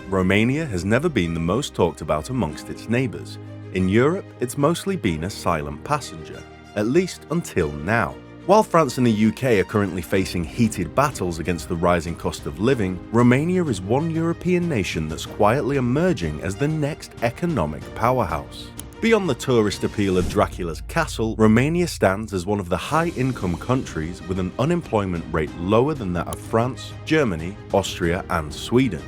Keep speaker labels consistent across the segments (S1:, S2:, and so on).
S1: Romania has never been the most talked about amongst its neighbours. In Europe, it's mostly been a silent passenger, at least until now. While France and the UK are currently facing heated battles against the rising cost of living, Romania is one European nation that's quietly emerging as the next economic powerhouse. Beyond the tourist appeal of Dracula's castle, Romania stands as one of the high-income countries with an unemployment rate lower than that of France, Germany, Austria, and Sweden.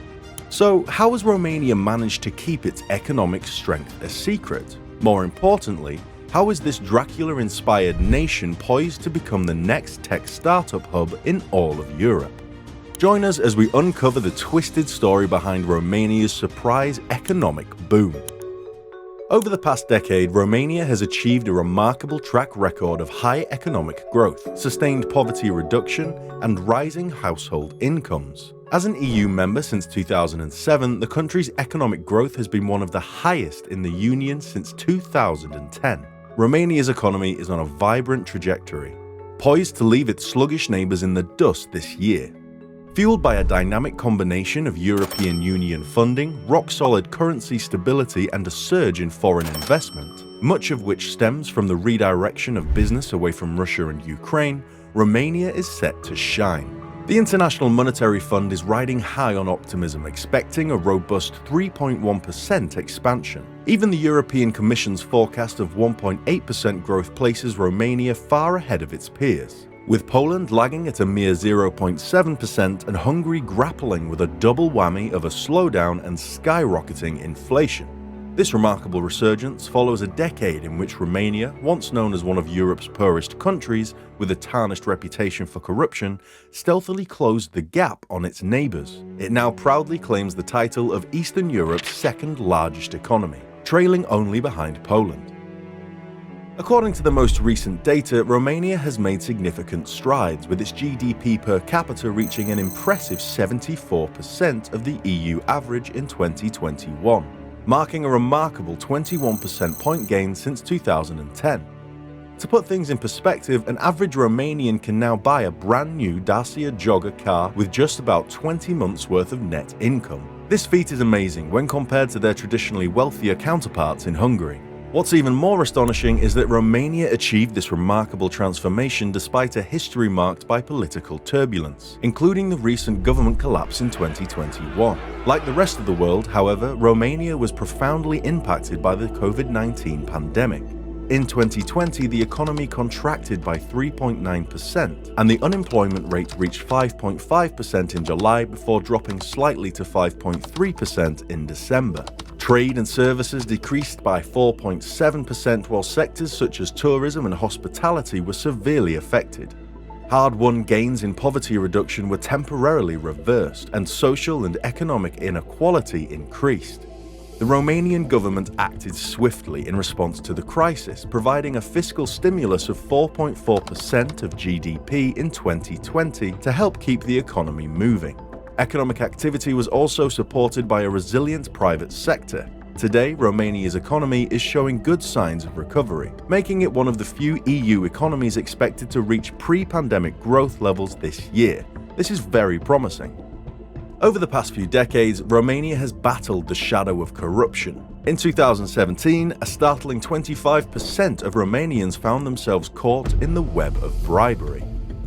S1: So, how has Romania managed to keep its economic strength a secret? More importantly, how is this Dracula-inspired nation poised to become the next tech startup hub in all of Europe? Join us as we uncover the twisted story behind Romania's surprise economic boom. Over the past decade, Romania has achieved a remarkable track record of high economic growth, sustained poverty reduction, and rising household incomes. As an EU member since 2007, the country's economic growth has been one of the highest in the Union since 2010. Romania's economy is on a vibrant trajectory, poised to leave its sluggish neighbours in the dust this year. Fueled by a dynamic combination of European Union funding, rock-solid currency stability, and a surge in foreign investment, much of which stems from the redirection of business away from Russia and Ukraine, Romania is set to shine. The International Monetary Fund is riding high on optimism, expecting a robust 3.1% expansion. Even the European Commission's forecast of 1.8% growth places Romania far ahead of its peers, with Poland lagging at a mere 0.7% and Hungary grappling with a double whammy of a slowdown and skyrocketing inflation. This remarkable resurgence follows a decade in which Romania, once known as one of Europe's poorest countries with a tarnished reputation for corruption, stealthily closed the gap on its neighbours. It now proudly claims the title of Eastern Europe's second largest economy, trailing only behind Poland. According to the most recent data, Romania has made significant strides, with its GDP per capita reaching an impressive 74% of the EU average in 2021, marking a remarkable 21% point gain since 2010. To put things in perspective, an average Romanian can now buy a brand new Dacia jogger car with just about 20 months worth of net income. This feat is amazing when compared to their traditionally wealthier counterparts in Hungary. What's even more astonishing is that Romania achieved this remarkable transformation despite a history marked by political turbulence, including the recent government collapse in 2021. Like the rest of the world, however, Romania was profoundly impacted by the COVID-19 pandemic. In 2020, the economy contracted by 3.9%, and the unemployment rate reached 5.5% in July before dropping slightly to 5.3% in December. Trade and services decreased by 4.7%, while sectors such as tourism and hospitality were severely affected. Hard-won gains in poverty reduction were temporarily reversed, and social and economic inequality increased. The Romanian government acted swiftly in response to the crisis, providing a fiscal stimulus of 4.4% of GDP in 2020 to help keep the economy moving. Economic activity was also supported by a resilient private sector. Today, Romania's economy is showing good signs of recovery, making it one of the few EU economies expected to reach pre-pandemic growth levels this year. This is very promising. Over the past few decades, Romania has battled the shadow of corruption. In 2017, a startling 25% of Romanians found themselves caught in the web of bribery.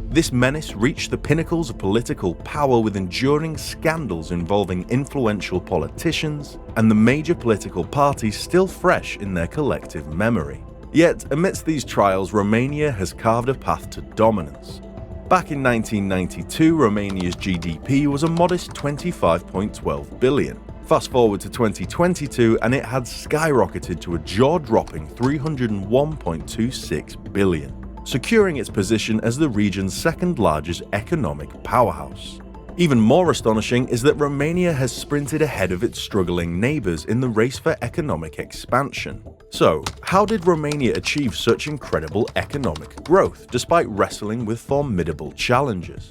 S1: This menace reached the pinnacles of political power with enduring scandals involving influential politicians and the major political parties still fresh in their collective memory. Yet, amidst these trials, Romania has carved a path to dominance. Back in 1992, Romania's GDP was a modest 25.12 billion. Fast forward to 2022, and it had skyrocketed to a jaw-dropping 301.26 billion. Securing its position as the region's second-largest economic powerhouse. Even more astonishing is that Romania has sprinted ahead of its struggling neighbours in the race for economic expansion. So, how did Romania achieve such incredible economic growth, despite wrestling with formidable challenges?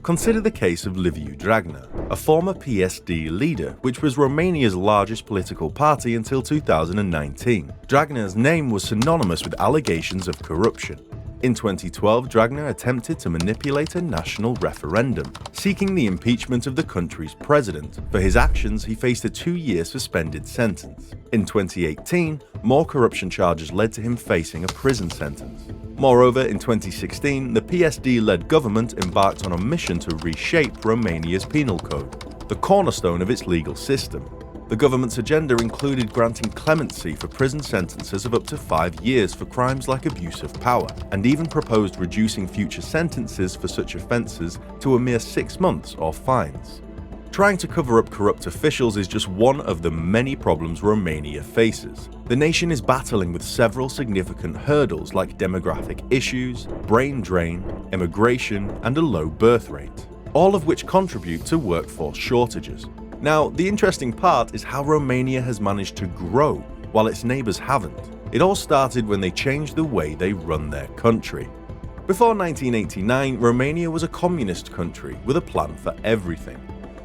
S1: Consider the case of Liviu Dragnea, a former PSD leader, which was Romania's largest political party until 2019. Dragnea's name was synonymous with allegations of corruption. In 2012, Dragnea attempted to manipulate a national referendum, seeking the impeachment of the country's president. For his actions, he faced a 2-year suspended sentence. In 2018, more corruption charges led to him facing a prison sentence. Moreover, in 2016, the PSD-led government embarked on a mission to reshape Romania's penal code, the cornerstone of its legal system. The government's agenda included granting clemency for prison sentences of up to 5 years for crimes like abuse of power, and even proposed reducing future sentences for such offences to a mere 6 months or fines. Trying to cover up corrupt officials is just one of the many problems Romania faces. The nation is battling with several significant hurdles like demographic issues, brain drain, immigration, and a low birth rate, all of which contribute to workforce shortages. Now, the interesting part is how Romania has managed to grow while its neighbours haven't. It all started when they changed the way they run their country. Before 1989, Romania was a communist country with a plan for everything.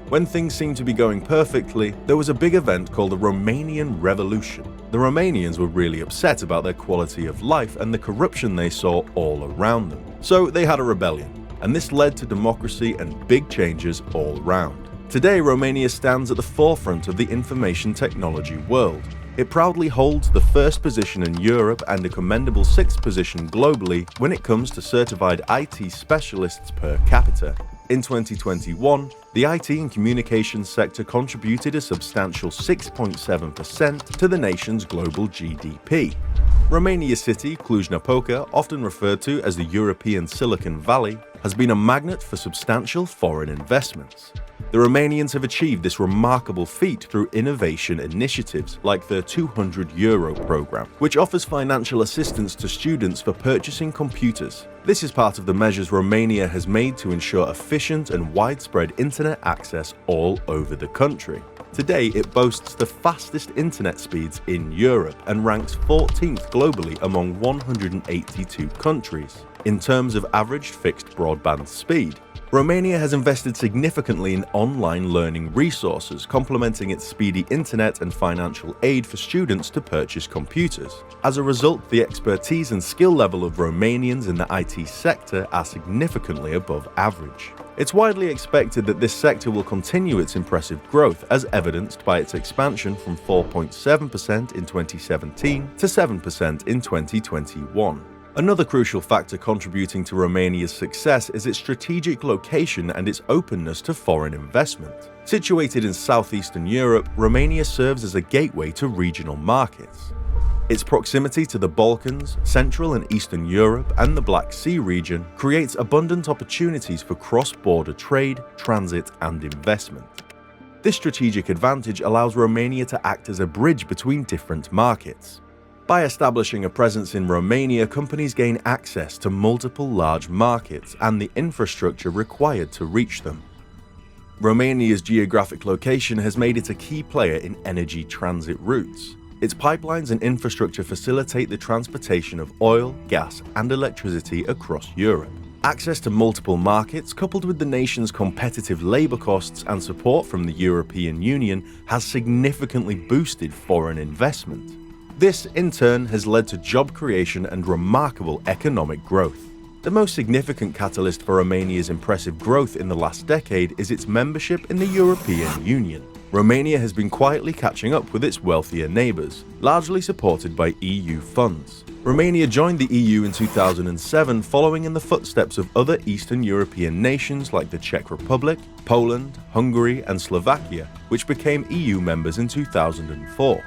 S1: When things seemed to be going perfectly, there was a big event called the Romanian Revolution. The Romanians were really upset about their quality of life and the corruption they saw all around them. So they had a rebellion, and this led to democracy and big changes all around. Today, Romania stands at the forefront of the information technology world. It proudly holds the first position in Europe and a commendable 6th position globally when it comes to certified IT specialists per capita. In 2021, the IT and communications sector contributed a substantial 6.7% to the nation's global GDP. Romania's city, Cluj-Napoca, often referred to as the European Silicon Valley, has been a magnet for substantial foreign investments. The Romanians have achieved this remarkable feat through innovation initiatives like the €200 program, which offers financial assistance to students for purchasing computers. This is part of the measures Romania has made to ensure efficient and widespread internet access all over the country. Today, it boasts the fastest internet speeds in Europe and ranks 14th globally among 182 countries. In terms of average fixed broadband speed, Romania has invested significantly in online learning resources, complementing its speedy internet and financial aid for students to purchase computers. As a result, the expertise and skill level of Romanians in the IT sector are significantly above average. It's widely expected that this sector will continue its impressive growth, as evidenced by its expansion from 4.7% in 2017 to 7% in 2021. Another crucial factor contributing to Romania's success is its strategic location and its openness to foreign investment. Situated in southeastern Europe, Romania serves as a gateway to regional markets. Its proximity to the Balkans, Central and Eastern Europe, and the Black Sea region creates abundant opportunities for cross-border trade, transit, and investment. This strategic advantage allows Romania to act as a bridge between different markets. By establishing a presence in Romania, companies gain access to multiple large markets and the infrastructure required to reach them. Romania's geographic location has made it a key player in energy transit routes. Its pipelines and infrastructure facilitate the transportation of oil, gas, and electricity across Europe. Access to multiple markets, coupled with the nation's competitive labor costs and support from the European Union, has significantly boosted foreign investment. This, in turn, has led to job creation and remarkable economic growth. The most significant catalyst for Romania's impressive growth in the last decade is its membership in the European Union. Romania has been quietly catching up with its wealthier neighbours, largely supported by EU funds. Romania joined the EU in 2007, following in the footsteps of other Eastern European nations like the Czech Republic, Poland, Hungary, and Slovakia, which became EU members in 2004.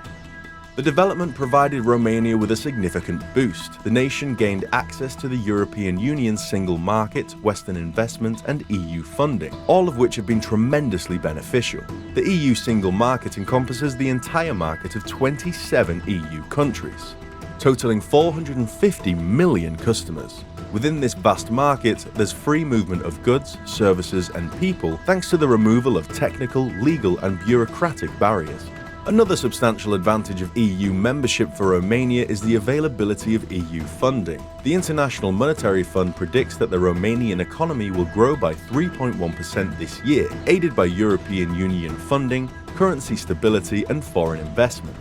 S1: The development provided Romania with a significant boost. The nation gained access to the European Union's single market, Western investment, and EU funding, all of which have been tremendously beneficial. The EU single market encompasses the entire market of 27 EU countries, totaling 450 million customers. Within this vast market, there's free movement of goods, services, and people thanks to the removal of technical, legal, and bureaucratic barriers. Another substantial advantage of EU membership for Romania is the availability of EU funding. The International Monetary Fund predicts that the Romanian economy will grow by 3.1% this year, aided by European Union funding, currency stability, and foreign investment.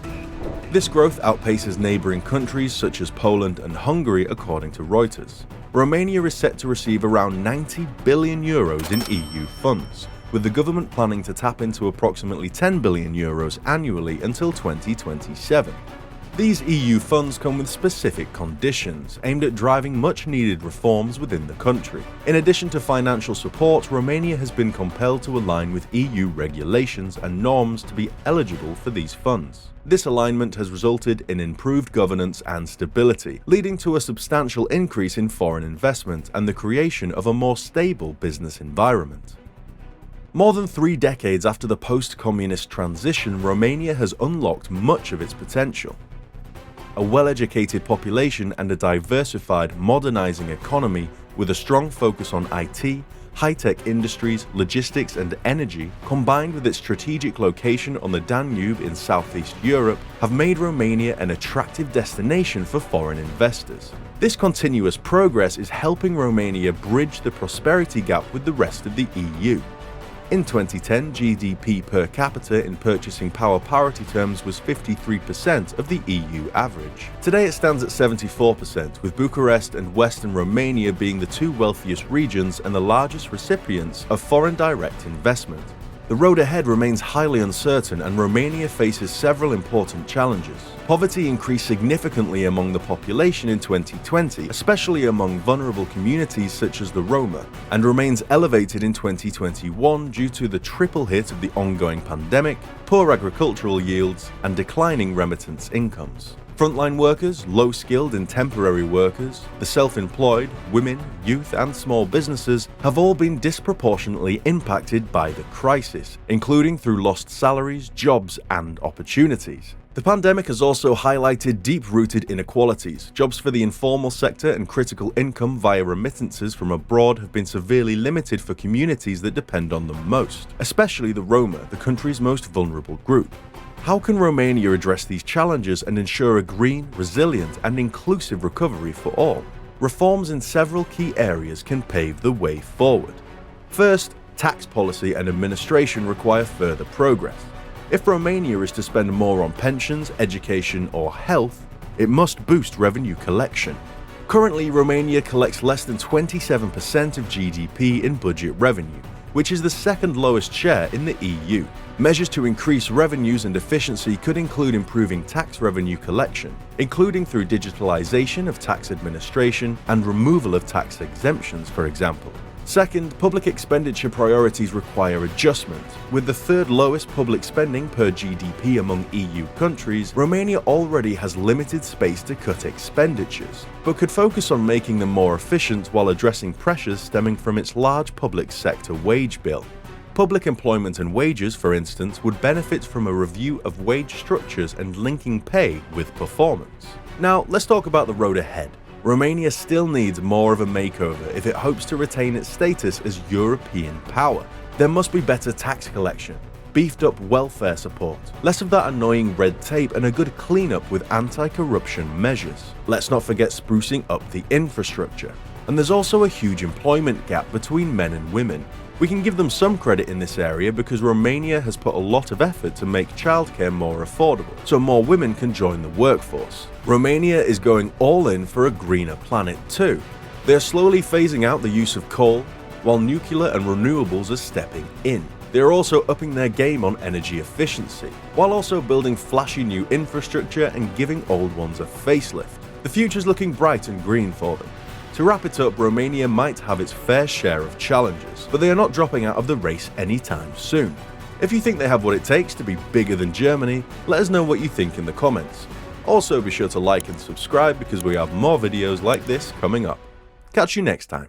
S1: This growth outpaces neighbouring countries such as Poland and Hungary, according to Reuters. Romania is set to receive around 90 billion euros in EU funds, with the government planning to tap into approximately 10 billion euros annually until 2027. These EU funds come with specific conditions aimed at driving much-needed reforms within the country. In addition to financial support, Romania has been compelled to align with EU regulations and norms to be eligible for these funds. This alignment has resulted in improved governance and stability, leading to a substantial increase in foreign investment and the creation of a more stable business environment. More than 3 decades after the post-communist transition, Romania has unlocked much of its potential. A well-educated population and a diversified, modernizing economy with a strong focus on IT, high-tech industries, logistics and energy, combined with its strategic location on the Danube in Southeast Europe, have made Romania an attractive destination for foreign investors. This continuous progress is helping Romania bridge the prosperity gap with the rest of the EU. In 2010, GDP per capita in purchasing power parity terms was 53% of the EU average. Today it stands at 74%, with Bucharest and Western Romania being the 2 wealthiest regions and the largest recipients of foreign direct investment. The road ahead remains highly uncertain and Romania faces several important challenges. Poverty increased significantly among the population in 2020, especially among vulnerable communities such as the Roma, and remains elevated in 2021 due to the triple hit of the ongoing pandemic, poor agricultural yields, and declining remittance incomes. Frontline workers, low-skilled and temporary workers, the self-employed, women, youth and small businesses have all been disproportionately impacted by the crisis, including through lost salaries, jobs and opportunities. The pandemic has also highlighted deep-rooted inequalities. Jobs for the informal sector and critical income via remittances from abroad have been severely limited for communities that depend on them most, especially the Roma, the country's most vulnerable group. How can Romania address these challenges and ensure a green, resilient and inclusive recovery for all? Reforms in several key areas can pave the way forward. First, tax policy and administration require further progress. If Romania is to spend more on pensions, education or health, it must boost revenue collection. Currently, Romania collects less than 27% of GDP in budget revenue, which is the second lowest share in the EU. Measures to increase revenues and efficiency could include improving tax revenue collection, including through digitalization of tax administration and removal of tax exemptions, for example. Second, public expenditure priorities require adjustment. With the 3rd lowest public spending per GDP among EU countries, Romania already has limited space to cut expenditures, but could focus on making them more efficient while addressing pressures stemming from its large public sector wage bill. Public employment and wages, for instance, would benefit from a review of wage structures and linking pay with performance. Now, let's talk about the road ahead. Romania still needs more of a makeover if it hopes to retain its status as European power. There must be better tax collection, beefed up welfare support, less of that annoying red tape and a good cleanup with anti-corruption measures. Let's not forget sprucing up the infrastructure. And there's also a huge employment gap between men and women. We can give them some credit in this area because Romania has put a lot of effort to make childcare more affordable, so more women can join the workforce. Romania is going all in for a greener planet too. They are slowly phasing out the use of coal, while nuclear and renewables are stepping in. They are also upping their game on energy efficiency, while also building flashy new infrastructure and giving old ones a facelift. The future's looking bright and green for them. To wrap it up, Romania might have its fair share of challenges, but they are not dropping out of the race anytime soon. If you think they have what it takes to be bigger than Germany, let us know what you think in the comments. Also be sure to like and subscribe because we have more videos like this coming up. Catch you next time.